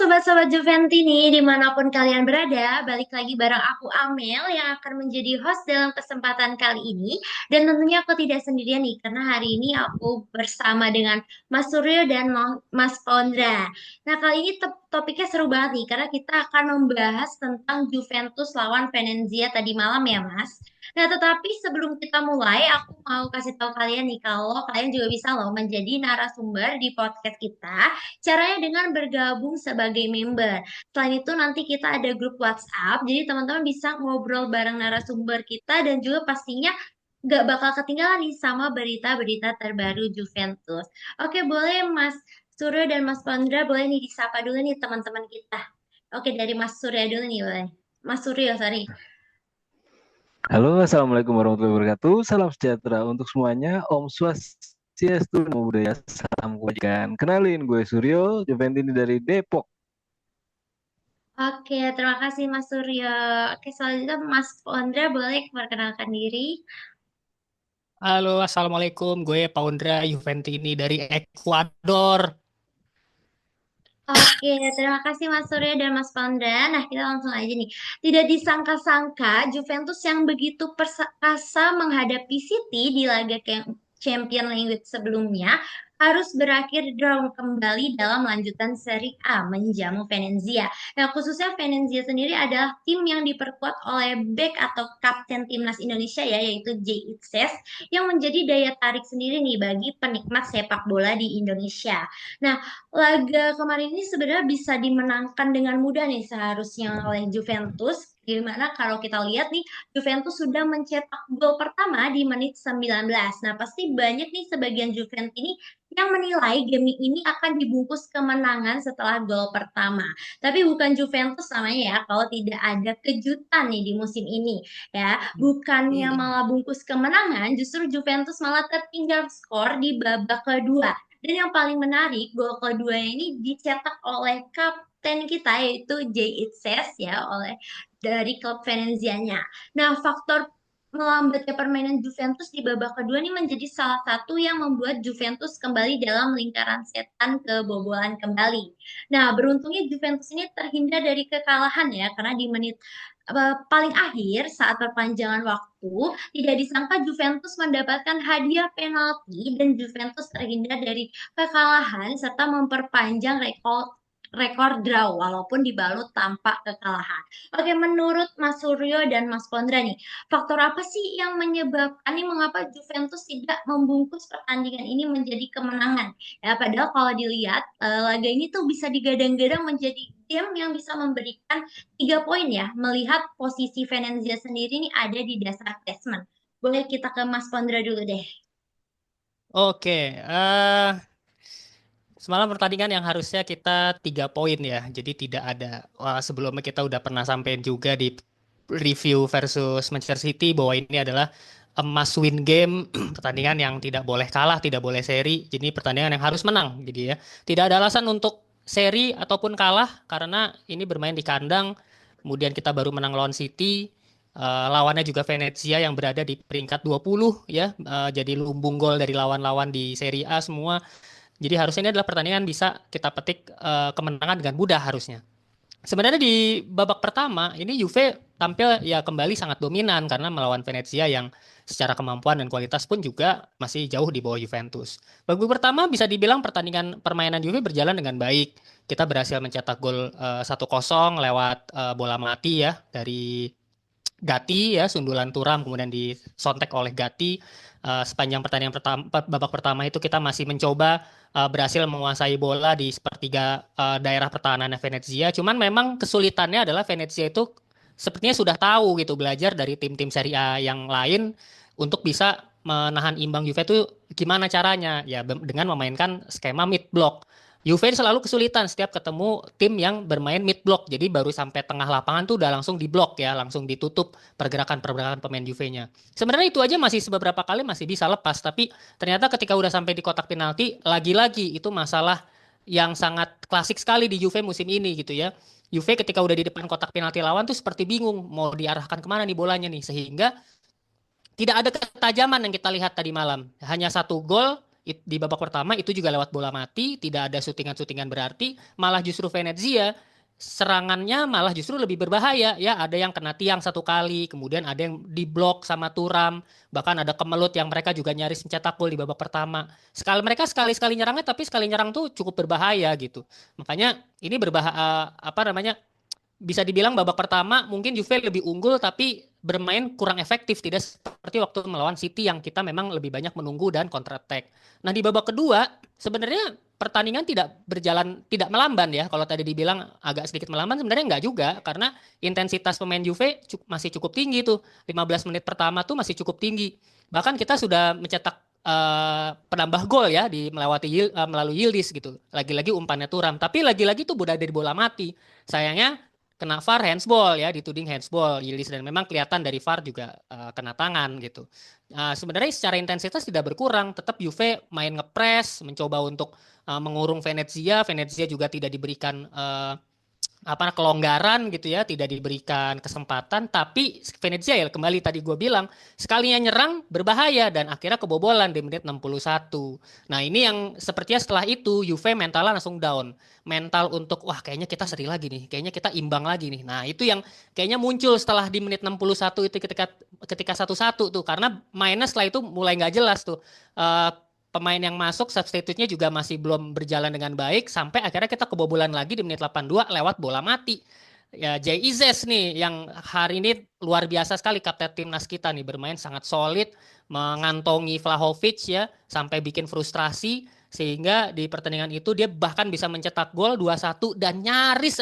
sobat-sobat Juventini, dimanapun kalian berada, balik lagi bareng aku Amel yang akan menjadi host dalam kesempatan kali ini. Dan tentunya aku tidak sendirian nih, karena hari ini aku bersama dengan Mas Suryo dan Mas Pondra. Nah, kali ini topiknya seru banget nih, karena kita akan membahas tentang Juventus lawan Venezia tadi malam ya, Mas. Nah, tetapi sebelum kita mulai, aku mau kasih tahu kalian nih, kalau kalian juga bisa loh menjadi narasumber di podcast kita. Caranya dengan bergabung sebagai member. Selain itu nanti kita ada grup WhatsApp, jadi teman-teman bisa ngobrol bareng narasumber kita dan juga pastinya nggak bakal ketinggalan nih sama berita-berita terbaru Juventus. Oke, boleh Mas Suryo dan Mas Pandra, boleh nih disapa dulu nih teman-teman kita. Oke, dari Mas Suryo dulu nih, boleh. Mas Suryo, sorry. Halo, Assalamualaikum warahmatullahi wabarakatuh. Salam sejahtera untuk semuanya. Om Swastiastu, Namo Buddhaya, salam kebajikan. Kenalin, gue Suryo, Juventini dari Depok. Oke, terima kasih Mas Suryo. Oke, selanjutnya Mas Pandra, boleh perkenalkan diri. Halo, Assalamualaikum. Gue Paundra Juventini dari Ekuador. Oke, terima kasih Mas Surya dan Mas Pandan. Nah, kita langsung aja nih. Tidak disangka-sangka Juventus yang begitu perkasa menghadapi City di laga Champion League sebelumnya harus berakhir draw kembali dalam lanjutan Serie A menjamu Venezia. Nah, khususnya Venezia sendiri adalah tim yang diperkuat oleh bek atau kapten timnas Indonesia ya, yaitu Jay Itzes, yang menjadi daya tarik sendiri nih bagi penikmat sepak bola di Indonesia. Nah, laga kemarin ini sebenarnya bisa dimenangkan dengan mudah nih seharusnya oleh Juventus. Gimana kalau kita lihat nih, Juventus sudah mencetak gol pertama di menit 19. Nah, pasti banyak nih sebagian Juventus ini yang menilai game ini akan dibungkus kemenangan setelah gol pertama. Tapi bukan Juventus namanya ya, kalau tidak ada kejutan nih di musim ini ya. Bukannya malah bungkus kemenangan, justru Juventus malah tertinggal skor di babak kedua. Dan yang paling menarik, gol kedua ini dicetak oleh kapten kita yaitu Jay Itzes ya oleh dari klub Venezianya. Nah, faktor melambatnya permainan Juventus di babak kedua ini menjadi salah satu yang membuat Juventus kembali dalam lingkaran setan kebobolan kembali. Nah, beruntungnya Juventus ini terhindar dari kekalahan ya, karena di menit paling akhir saat perpanjangan waktu tidak disangka Juventus mendapatkan hadiah penalti dan Juventus terhindar dari kekalahan serta memperpanjang rekor draw walaupun dibalut tanpa kekalahan. Oke, menurut Mas Suryo dan Mas Pondra nih, faktor apa sih yang menyebabkan nih mengapa Juventus tidak membungkus pertandingan ini menjadi kemenangan? Ya, padahal kalau dilihat laga ini tuh bisa digadang-gadang menjadi game yang bisa memberikan 3 poin ya, melihat posisi Venezia sendiri nih ada di dasar klasmen. Boleh kita ke Mas Pondra dulu deh. Oke, semalam pertandingan yang harusnya kita 3 poin ya. Jadi tidak ada. Wah, sebelumnya kita udah pernah sampein juga di review versus Manchester City bahwa ini adalah a must win game, pertandingan yang tidak boleh kalah, tidak boleh seri. Jadi pertandingan yang harus menang. Jadi ya, tidak ada alasan untuk seri ataupun kalah karena ini bermain di kandang. Kemudian kita baru menang lawan City. Lawannya juga Venezia yang berada di peringkat 20 ya. Jadi lumbung gol dari lawan-lawan di Serie A semua. Jadi harusnya ini adalah pertandingan bisa kita petik kemenangan dengan mudah harusnya. Sebenarnya di babak pertama ini Juve tampil ya kembali sangat dominan karena melawan Venezia yang secara kemampuan dan kualitas pun juga masih jauh di bawah Juventus. Babak pertama bisa dibilang pertandingan permainan Juve berjalan dengan baik. Kita berhasil mencetak gol 1-0 lewat bola mati ya dari Gatti ya, sundulan Thuram kemudian disontek oleh Gatti. Sepanjang pertandingan pertama, babak pertama itu kita masih mencoba berhasil menguasai bola di sepertiga daerah pertahanan Venezia. Cuman memang kesulitannya adalah Venezia itu sepertinya sudah tahu gitu belajar dari tim-tim Serie A yang lain untuk bisa menahan imbang Juve itu gimana caranya ya dengan memainkan skema mid block. Juve selalu kesulitan setiap ketemu tim yang bermain mid block. Jadi baru sampai tengah lapangan tuh udah langsung diblok ya, langsung ditutup pergerakan-pergerakan pemain Juve-nya. Sebenarnya itu aja masih beberapa kali masih bisa lepas, tapi ternyata ketika udah sampai di kotak penalti, lagi-lagi itu masalah yang sangat klasik sekali di Juve musim ini gitu ya. Juve ketika udah di depan kotak penalti lawan tuh seperti bingung mau diarahkan kemana nih bolanya nih, sehingga tidak ada ketajaman yang kita lihat tadi malam. Hanya satu gol Di babak pertama itu juga lewat bola mati, tidak ada syutingan-syutingan berarti, malah justru Venezia serangannya malah justru lebih berbahaya ya. Ada yang kena tiang satu kali, kemudian ada yang diblok sama Thuram, bahkan ada Kemelut yang mereka juga nyaris mencetak gol di babak pertama. Sekali-sekali nyerangnya, tapi sekali nyerang tuh cukup berbahaya gitu. Makanya ini berbahaya, apa namanya, bisa dibilang babak pertama mungkin Juve lebih unggul tapi bermain kurang efektif, tidak seperti waktu melawan City yang kita memang lebih banyak menunggu dan counter attack. Nah, di babak kedua sebenarnya pertandingan tidak berjalan, tidak melamban ya. Kalau tadi dibilang agak sedikit melamban, sebenarnya enggak juga karena intensitas pemain Juve masih cukup tinggi tuh. 15 menit pertama tuh masih cukup tinggi. Bahkan kita sudah mencetak penambah gol ya di melalui Yildiz gitu. Lagi-lagi umpannya Thuram, tapi lagi-lagi tuh udah dari bola mati. Sayangnya kena VAR handsball ya, dituding handsball Yildiz, dan memang kelihatan dari VAR juga kena tangan gitu. Sebenarnya secara intensitas tidak berkurang, tetap Juve main ngepres, mencoba untuk mengurung Venezia. Venezia juga tidak diberikan kelonggaran gitu ya, tidak diberikan kesempatan, tapi Venezia ya kembali tadi gue bilang sekalinya nyerang berbahaya dan akhirnya kebobolan di menit 61. Nah, ini yang sepertinya setelah itu Juve mentalnya langsung down. Mental untuk wah kayaknya kita seri lagi nih, kayaknya kita imbang lagi nih. Nah, itu yang kayaknya muncul setelah di menit 61 itu ketika 1-1 tuh, karena mainnya setelah itu mulai nggak jelas tuh. Eh, Pemain yang masuk substitute-nya juga masih belum berjalan dengan baik sampai akhirnya kita kebobolan lagi di menit 82 lewat bola mati. Ya, Jay Izes nih yang hari ini luar biasa sekali, kapten timnas kita nih, bermain sangat solid, mengantongi Vlahovic ya sampai bikin frustrasi sehingga di pertandingan itu dia bahkan bisa mencetak gol 2-1 dan nyaris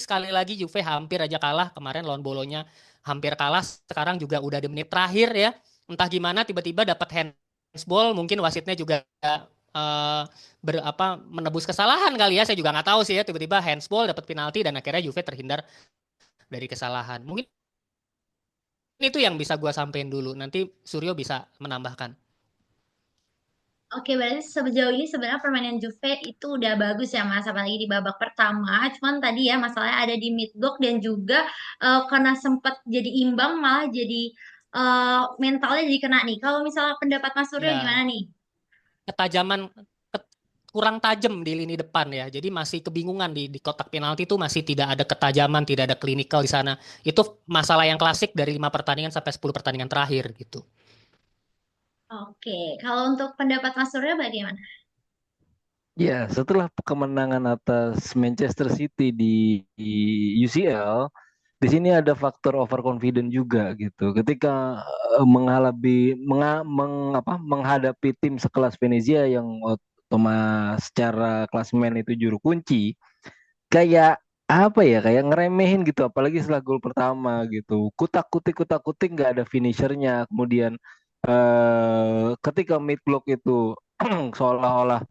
sekali lagi Juve hampir aja kalah kemarin lawan Bolonya, hampir kalah. Sekarang juga udah di menit terakhir ya. Entah gimana tiba-tiba dapat handsball, mungkin wasitnya juga eh, menebus kesalahan kali ya, saya juga nggak tahu sih ya, tiba-tiba handsball dapat penalti dan akhirnya Juve terhindar dari kesalahan. Mungkin itu yang bisa gua sampein dulu, nanti Suryo bisa menambahkan. Oke, berarti sejauh ini sebenarnya permainan Juve itu udah bagus ya Mas, apalagi di babak pertama. Cuman tadi ya masalahnya ada di mid block dan juga karena sempat jadi imbang malah jadi mentalnya jadi kena nih. Kalau misalnya pendapat Mas Suryo Ya, gimana nih? ketajaman kurang tajam di lini depan ya. Jadi masih kebingungan di kotak penalti itu, masih tidak ada ketajaman, tidak ada klinikal di sana. Itu masalah yang klasik dari 5 pertandingan sampai 10 pertandingan terakhir gitu. Oke, kalau untuk pendapat Mas Suryo bagaimana? Ya, setelah kemenangan atas Manchester City di UCL, di sini ada faktor overconfident juga gitu. Ketika menghadapi tim sekelas Venezia yang otomatis secara klasemen itu juru kunci, kayak apa ya, kayak ngeremehin gitu, apalagi setelah gol pertama gitu. Kutak-kutik nggak ada finishernya. Kemudian ketika mid block itu seolah-olah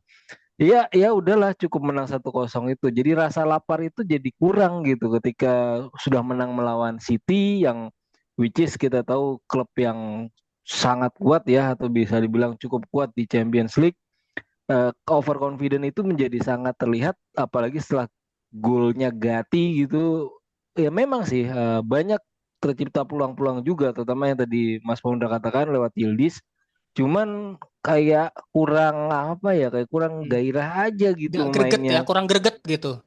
iya, ya udahlah cukup menang 1-0 itu. Jadi rasa lapar itu jadi kurang gitu ketika sudah menang melawan City yang which is kita tahu klub yang sangat kuat ya atau bisa dibilang cukup kuat di Champions League. Overconfident itu menjadi sangat terlihat apalagi setelah golnya Gatti gitu. Ya memang sih banyak tercipta peluang-peluang juga terutama yang tadi Mas Paunda katakan lewat Yildiz. Cuman kayak kurang apa ya, kayak kurang Hmm. gairah aja gitu Nggak greget ya, mainnya. kurang greget gitu.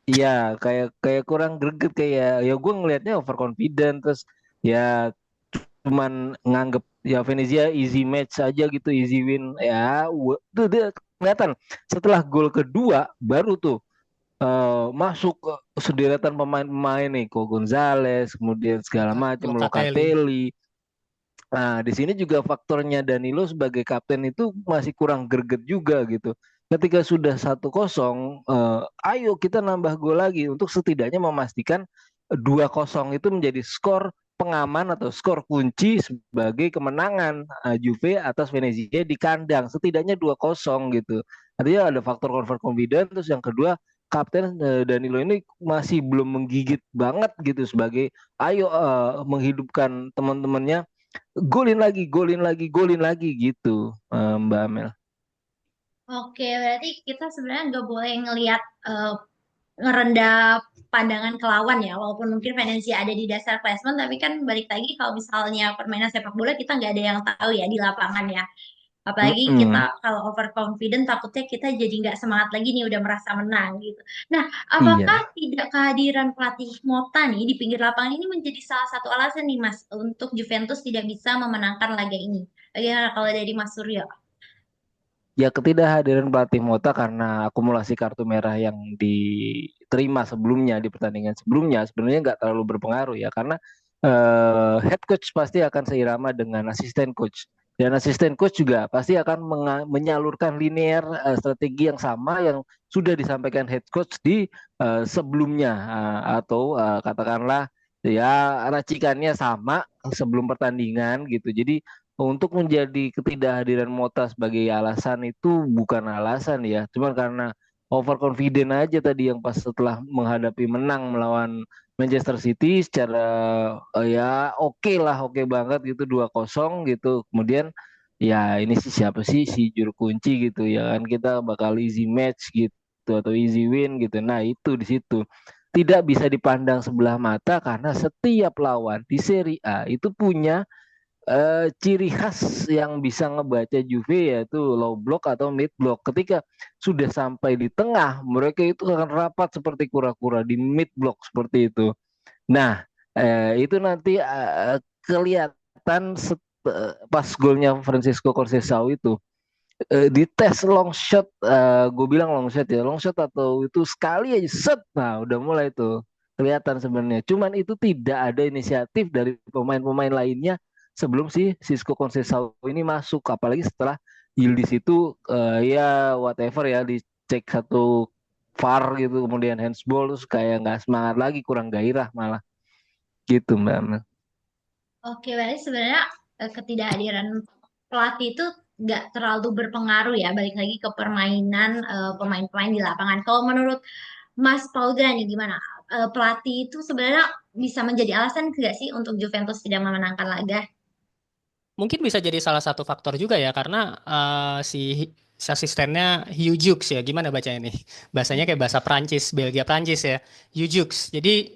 Iya, kayak kayak kurang greget, kayak ya gue ngelihatnya overconfident terus ya cuman nganggep ya Venezia easy match aja gitu, easy win ya. Tuh dia kelihatan setelah gol kedua baru tuh masuk ke sederetan pemain-pemain nih, kok Gonzales, kemudian segala macam Locatelli. Locatelli. Nah, di sini juga faktornya Danilo sebagai kapten itu masih kurang greget juga gitu. Ketika sudah 1-0, ayo kita nambah gol lagi untuk setidaknya memastikan 2-0 itu menjadi skor pengaman atau skor kunci sebagai kemenangan Juve atas Venezia di kandang. Setidaknya 2-0 gitu. Artinya ada faktor overconfident. Terus yang kedua, kapten Danilo ini masih belum menggigit banget gitu sebagai ayo menghidupkan teman-temannya, golin lagi gitu, Mbak Amel. Oke, berarti kita sebenarnya nggak boleh ngelihat ngerendah pandangan ke lawan ya, walaupun mungkin Venezia ada di dasar klasmen, tapi kan balik lagi kalau misalnya permainan sepak bola kita nggak ada yang tahu ya di lapangan ya. Apalagi Mm-mm. kita kalau overconfident takutnya kita jadi nggak semangat lagi nih udah merasa menang gitu. Nah, Iya. apakah tidak kehadiran pelatih Mota nih di pinggir lapangan ini menjadi salah satu alasan nih Mas untuk Juventus tidak bisa memenangkan laga ini? Bagaimana kalau dari Mas Suryo? Ya ketidakhadiran pelatih Mota karena akumulasi kartu merah yang diterima sebelumnya di pertandingan sebelumnya sebenarnya nggak terlalu berpengaruh ya karena head coach pasti akan seirama dengan asisten coach dan asisten coach juga pasti akan menyalurkan linear strategi yang sama yang sudah disampaikan head coach di sebelumnya atau katakanlah ya racikannya sama sebelum pertandingan gitu. Jadi untuk menjadi ketidakhadiran Mota sebagai alasan itu bukan alasan ya, cuma karena overconfident aja tadi yang pas setelah menghadapi menang melawan Manchester City secara ya oke lah, oke banget gitu 2-0 gitu. Kemudian ya ini sih siapa sih si juru kunci gitu ya kan kita bakal easy match gitu atau easy win gitu. Nah, itu di situ. Tidak bisa dipandang sebelah mata karena setiap lawan di Serie A itu punya ciri khas yang bisa ngebaca Juve yaitu low block atau mid block. Ketika sudah sampai di tengah, mereka itu akan rapat seperti kura-kura di mid block seperti itu. Nah, itu nanti kelihatan pas golnya Francisco Conceição itu di tes long shot, gue bilang long shot ya, long shot atau itu sekali aja set, nah udah mulai tuh kelihatan sebenarnya. Cuman itu tidak ada inisiatif dari pemain-pemain lainnya sebelum si Cisco Conceição ini masuk, apalagi setelah Yildiz itu ya whatever ya dicek satu VAR gitu, kemudian handsball terus kayak nggak semangat lagi, kurang gairah malah gitu Mbak Amel. Oke, berarti sebenarnya ketidakhadiran pelatih itu nggak terlalu berpengaruh ya, balik lagi ke permainan pemain-pemain di lapangan. Kalau menurut Mas Paudra nih gimana? Pelatih itu sebenarnya bisa menjadi alasan nggak sih untuk Juventus tidak memenangkan laga? Mungkin bisa jadi salah satu faktor juga ya karena si asistennya Hugh Jukes ya. Gimana baca ini? Bahasanya kayak bahasa Prancis, Belgia Prancis ya. Hugh Jukes. Jadi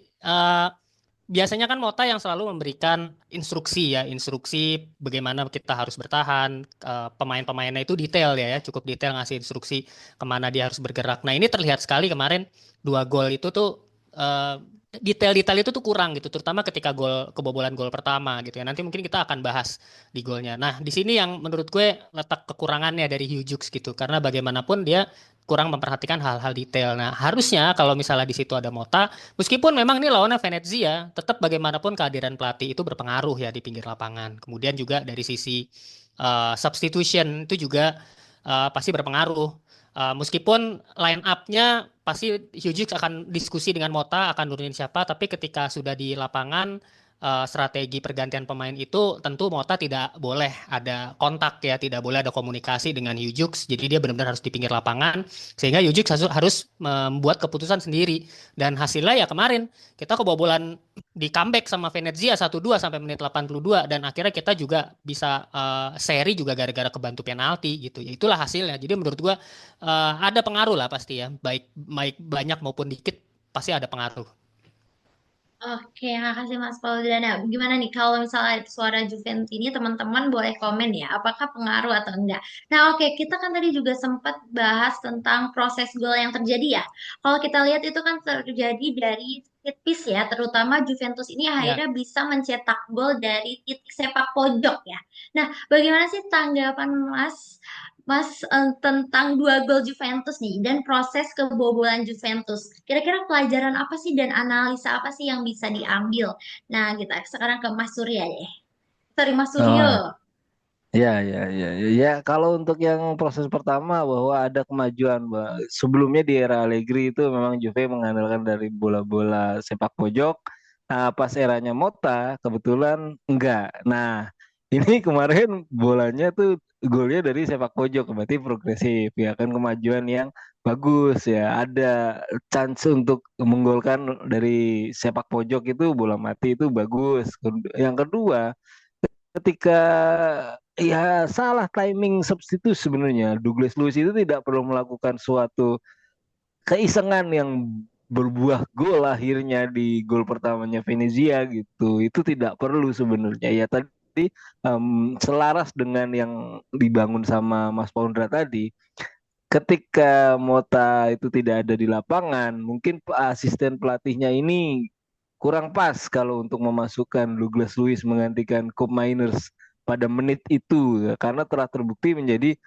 biasanya kan Mota yang selalu memberikan instruksi ya, instruksi bagaimana kita harus bertahan. Pemain-pemainnya itu detail ya, cukup detail ngasih instruksi kemana dia harus bergerak. Nah ini terlihat sekali kemarin 2 gol itu tuh eh, detail-detail itu tuh kurang gitu, terutama ketika kebobolan gol pertama gitu ya. Nanti mungkin kita akan bahas di golnya. Nah di sini yang menurut gue letak kekurangannya dari Hugh Jukes gitu, karena bagaimanapun dia kurang memperhatikan hal-hal detail. Nah harusnya kalau misalnya di situ ada Mota, meskipun memang ini lawannya Venezia, tetap bagaimanapun kehadiran pelatih itu berpengaruh ya di pinggir lapangan. Kemudian juga dari sisi substitution itu juga pasti berpengaruh. Meskipun line up-nya pasti Hughes akan diskusi dengan Mota akan nurunin siapa, tapi ketika sudah di lapangan strategi pergantian pemain itu tentu Mota tidak boleh ada kontak ya, tidak boleh ada komunikasi dengan Hughes. Jadi dia benar-benar harus di pinggir lapangan sehingga Hughes harus membuat keputusan sendiri. Dan hasilnya ya kemarin kita kebobolan di comeback sama Venezia 1-2 sampai menit 82 dan akhirnya kita juga bisa seri juga gara-gara kebantu penalti gitu. Ya itulah hasilnya. Jadi menurut gua ada pengaruh lah pasti ya, baik baik banyak maupun dikit pasti ada pengaruh. Oke, makasih Mas Paudana. Gimana nih kalau misalnya suara Juventus ini teman-teman boleh komen ya, apakah pengaruh atau enggak? Nah, oke, kita kan tadi juga sempat bahas tentang proses gol yang terjadi ya. Kalau kita lihat itu kan terjadi dari set piece ya, terutama Juventus ini Ya. akhirnya bisa mencetak gol dari titik sepak pojok ya. Nah, bagaimana sih tanggapan Mas, tentang 2 gol Juventus nih dan proses kebobolan Juventus. Kira-kira pelajaran apa sih dan analisa apa sih yang bisa diambil? Nah, kita sekarang ke Mas Surya deh. Sorry, Mas Suryo. Oh, ya, ya, ya, ya, ya. Kalau untuk yang proses pertama bahwa ada kemajuan, Mbak. Sebelumnya di era Allegri itu memang Juve mengandalkan dari bola-bola sepak pojok. Nah, pas eranya Mota, kebetulan enggak. Nah, ini kemarin bolanya tuh golnya dari sepak pojok, berarti progresif ya kan kemajuan yang bagus ya. Ada chance untuk menggolkan dari sepak pojok itu bola mati itu bagus. Yang kedua ketika ya salah timing substitusi sebenarnya Douglas Luiz itu tidak perlu melakukan suatu keisengan yang berbuah gol akhirnya di gol pertamanya Venezia gitu itu tidak perlu sebenarnya ya tadi selaras dengan yang dibangun sama Mas Paundra tadi. Ketika Mota itu tidak ada di lapangan, mungkin asisten pelatihnya ini kurang pas kalau untuk memasukkan Douglas Luiz menggantikan Cobb Miners pada menit itu ya, karena telah terbukti menjadi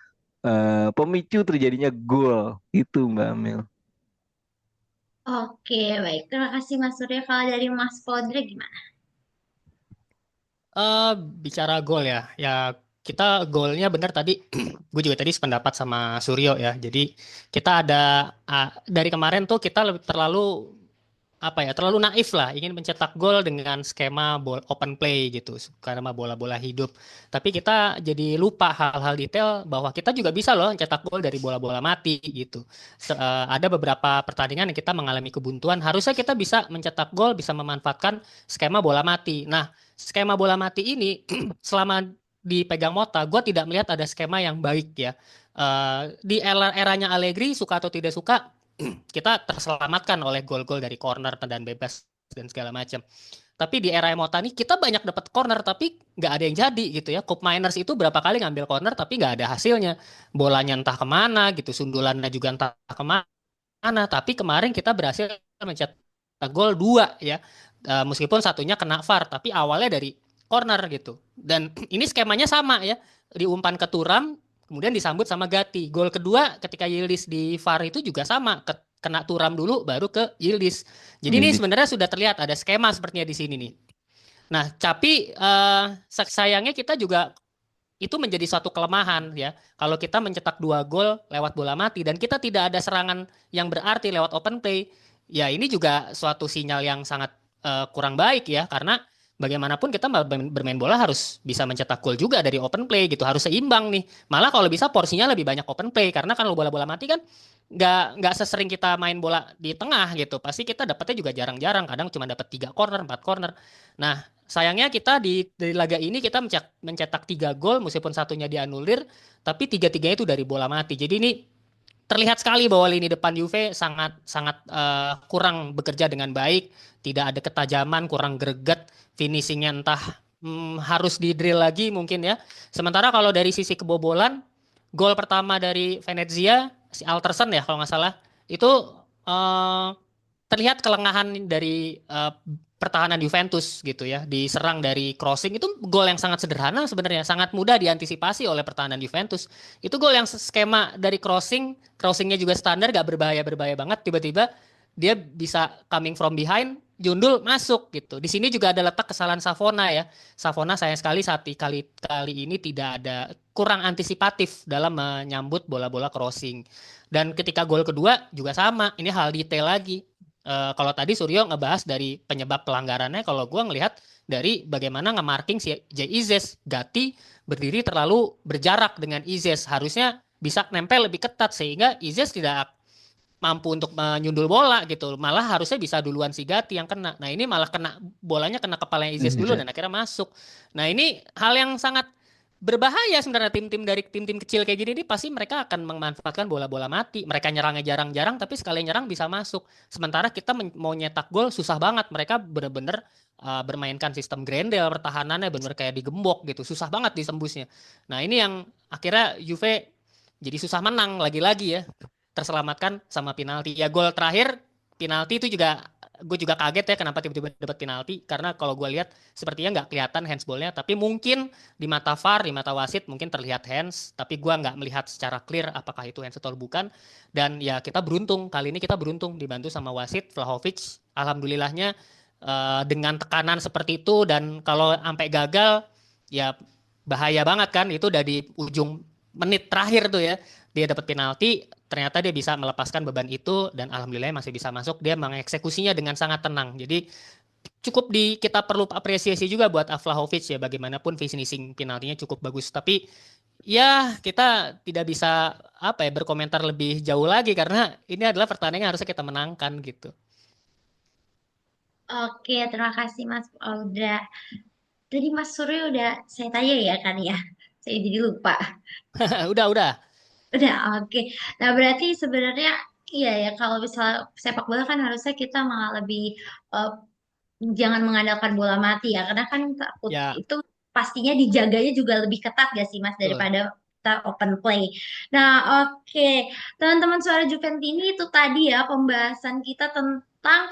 pemicu terjadinya gol itu Mbak Amel. Oke, baik. Terima kasih Mas Surya. Kalau dari Mas Podre gimana? Bicara gol ya, ya kita golnya benar tadi. Gue juga tadi sependapat sama Suryo ya. Jadi kita ada dari kemarin tuh kita terlalu apa ya, terlalu naif lah, ingin mencetak gol dengan skema open play gitu, karena bola-bola hidup. Tapi kita jadi lupa hal-hal detail bahwa kita juga bisa loh mencetak gol dari bola-bola mati gitu. Ada beberapa pertandingan yang kita mengalami kebuntuan, harusnya kita bisa mencetak gol, bisa memanfaatkan skema bola mati. Nah, skema bola mati ini selama dipegang Mota, gue tidak melihat ada skema yang baik ya. Di eranya Allegri, suka atau tidak suka, kita terselamatkan oleh gol-gol dari corner dan bebas dan segala macam. Tapi di era Emota nih kita banyak dapat corner tapi nggak ada yang jadi gitu ya. Cup Miners itu berapa kali ngambil corner tapi nggak ada hasilnya. Bolanya entah kemana gitu, sundulannya juga entah kemana. Tapi kemarin kita berhasil mencetak gol dua ya. Meskipun satunya kena VAR tapi awalnya dari corner gitu. Dan ini skemanya sama ya. Diumpan ke Turam, kemudian disambut sama Gatti. Gol kedua ketika Yildiz di VAR itu juga sama, kena Turam dulu baru ke Yildiz. Jadi ini Jadi sebenarnya sudah terlihat ada skema sepertinya di sini nih. Nah, tapi sayangnya kita juga itu menjadi suatu kelemahan ya. Kalau kita mencetak 2 gol lewat bola mati dan kita tidak ada serangan yang berarti lewat open play, ya ini juga suatu sinyal yang sangat kurang baik ya, karena bagaimanapun kita bermain bola harus bisa mencetak gol juga dari open play gitu, harus seimbang nih. Malah kalau bisa porsinya lebih banyak open play, karena kan kalau bola-bola mati kan nggak sesering kita main bola di tengah gitu. Pasti kita dapatnya juga jarang-jarang, kadang cuma dapat 3 corner, 4 corner. Nah, sayangnya kita di laga ini kita mencetak 3 gol meskipun satunya dianulir, tapi tiga-tiganya itu dari bola mati. Jadi ini terlihat sekali bahwa lini depan Juve sangat sangat kurang bekerja dengan baik, tidak ada ketajaman, kurang greget, finishingnya entah harus di drill lagi mungkin ya. Sementara kalau dari sisi kebobolan, gol pertama dari Venezia si Alterson ya kalau nggak salah itu eh, terlihat kelengahan dari pertahanan Juventus gitu ya, diserang dari crossing. Itu gol yang sangat sederhana sebenarnya, sangat mudah diantisipasi oleh pertahanan Juventus. Itu gol yang skema dari crossingnya juga standar, gak berbahaya-berbahaya banget, tiba-tiba dia bisa coming from behind, jundul masuk gitu. Di sini juga ada letak kesalahan Savona ya. Savona sayang sekali saat kali ini tidak ada, kurang antisipatif dalam menyambut bola-bola crossing. Dan ketika gol kedua juga sama, ini hal detail lagi. Kalau tadi Suryo ngebahas dari penyebab pelanggarannya, kalau gue ngelihat dari bagaimana nge-marking si Jay Izes. Gatti berdiri terlalu berjarak dengan Izes, harusnya bisa nempel lebih ketat sehingga Izes tidak mampu untuk menyundul bola gitu. Malah harusnya bisa duluan si Gatti yang kena. Nah, ini malah kena bolanya, kena kepalanya Izes dulu dan akhirnya masuk. Nah, ini hal yang sangat berbahaya sebenarnya. Tim-tim dari tim-tim kecil kayak gini nih pasti mereka akan memanfaatkan bola-bola mati. Mereka nyerangnya jarang-jarang tapi sekali nyerang bisa masuk. Sementara kita mau nyetak gol susah banget. Mereka bener-bener bermainkan sistem Grendel, pertahanannya bener kayak digembok gitu. Susah banget disembusnya. Nah, ini yang akhirnya Juve jadi susah menang lagi-lagi ya. Terselamatkan sama penalti. Ya gol terakhir penalti itu juga gue juga kaget ya kenapa tiba-tiba dapat penalti, karena kalau gue lihat sepertinya nggak kelihatan handsballnya, tapi mungkin di mata VAR, di mata wasit mungkin terlihat hands, tapi gue nggak melihat secara clear apakah itu hands atau bukan. Dan ya kita beruntung, kali ini kita beruntung dibantu sama wasit Vlahovic, alhamdulillahnya dengan tekanan seperti itu, dan kalau sampai gagal ya bahaya banget kan, itu udah di ujung menit terakhir tuh ya, dia dapat penalti, ternyata dia bisa melepaskan beban itu dan alhamdulillah masih bisa masuk, dia mengeksekusinya dengan sangat tenang. Jadi cukup kita perlu apresiasi juga buat Vlahovic ya, bagaimanapun finishing penaltinya cukup bagus, tapi ya kita tidak bisa apa ya berkomentar lebih jauh lagi karena ini adalah pertandingan yang harusnya kita menangkan gitu. Oke, terima kasih Mas Audra. Tadi Mas Surya udah saya tanya ya kan ya. Saya jadi lupa. Udah. Udah, oke. Nah, berarti sebenarnya iya ya kalau misalnya sepak bola kan harusnya kita malah lebih eh, jangan mengandalkan bola mati ya, karena kan takut Ya, itu pastinya dijaganya juga lebih ketat gak sih Mas Betul. daripada kita open play. Nah, oke. Teman-teman Suara Juventini itu tadi ya pembahasan kita tentang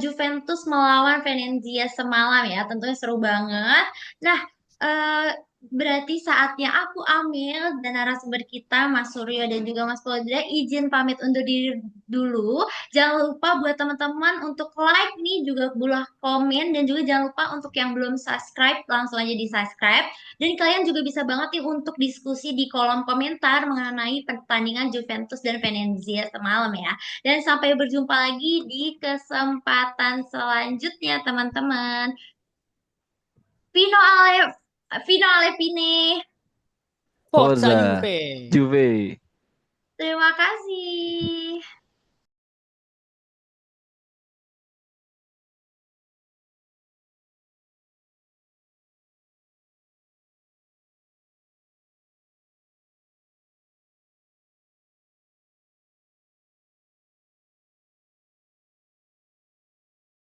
Juventus melawan Venezia semalam ya. Tentunya seru banget. Nah, eh, berarti saatnya aku Amel dan narasumber kita Mas Suryo dan juga Mas Podra izin pamit undur diri dulu. Jangan lupa buat teman-teman untuk like nih juga boleh komen dan juga jangan lupa untuk yang belum subscribe langsung aja di subscribe. Dan kalian juga bisa banget nih untuk diskusi di kolom komentar mengenai pertandingan Juventus dan Venezia semalam ya. Dan sampai berjumpa lagi di kesempatan selanjutnya teman-teman. Vino Ale, Vino Ale Fine. Forza Forza, Juve. Juve. Terima kasih.